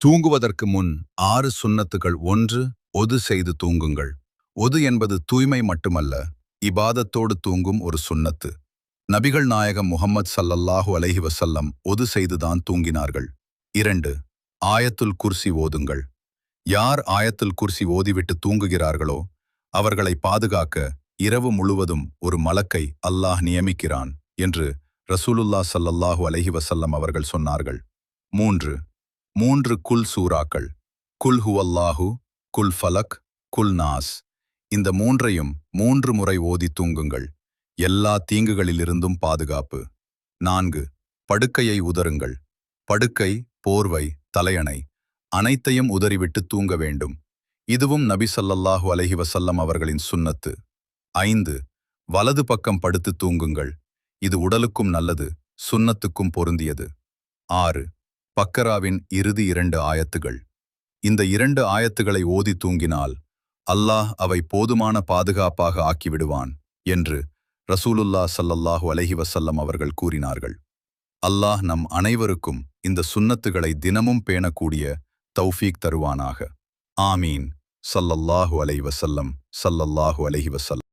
தூங்குவதற்கு முன் 6 சுன்னத்துகள். 1. ஒது செய்து தூங்குங்கள். ஒது என்பது தூய்மை மட்டுமல்ல, இபாதத்தோடு தூங்கும் ஒரு சுன்னத்து. நபிகள் நாயகம் முஹம்மது ஸல்லல்லாஹு அலைஹி வஸல்லம் ஒது செய்துதான் தூங்கினார்கள். 2. ஆயத்துல் குர்சி ஓதுங்கள். யார் ஆயத்துல் குர்சி ஓதிவிட்டு தூங்குகிறார்களோ அவர்களை பாதுகாக்க இரவு முழுவதும் ஒரு மலக்கை அல்லாஹ் நியமிக்கிறான் என்று ரசூலுல்லாஹ் ஸல்லல்லாஹு அலைஹி வஸல்லம் அவர்கள் சொன்னார்கள். 3 குல் சூறாக்கள். குல் ஹுவல்லாஹு, குல் ஃபலக், குல் நாஸ். இந்த மூன்றையும் 3 முறை ஓதி தூங்குங்கள். எல்லா தீங்குகளிலிருந்தும் பாதுகாப்பு. 4. படுக்கையை உதறுங்கள். படுக்கை, போர்வை, தலையணை அனைத்தையும் உதறிவிட்டு தூங்க வேண்டும். இதுவும் நபி ஸல்லல்லாஹு அலைஹி வஸல்லம் அவர்களின் சுன்னத்து. 5. வலது பக்கம் படுத்து தூங்குங்கள். இது உடலுக்கும் நல்லது, சுன்னத்துக்கும் பொருந்தியது. 6. பக்கராவின் இறுதி 2 ஆயத்துகள். இந்த 2 ஆயத்துகளை ஓதி தூங்கினால் அல்லாஹ் அவை போதுமான பாதுகாப்பாக ஆக்கிவிடுவான் என்று ரசூலுல்லாஹ் ஸல்லல்லாஹு அலைஹி வஸல்லம் அவர்கள் கூறினார்கள். அல்லாஹ் நம் அனைவருக்கும் இந்த சுன்னத்துகளை தினமும் பேணக்கூடிய தௌஃபீக் தருவானாக. ஆமீன். ஸல்லல்லாஹு அலைஹி வஸல்லம். ஸல்லல்லாஹு அலைஹி வஸல்லம்.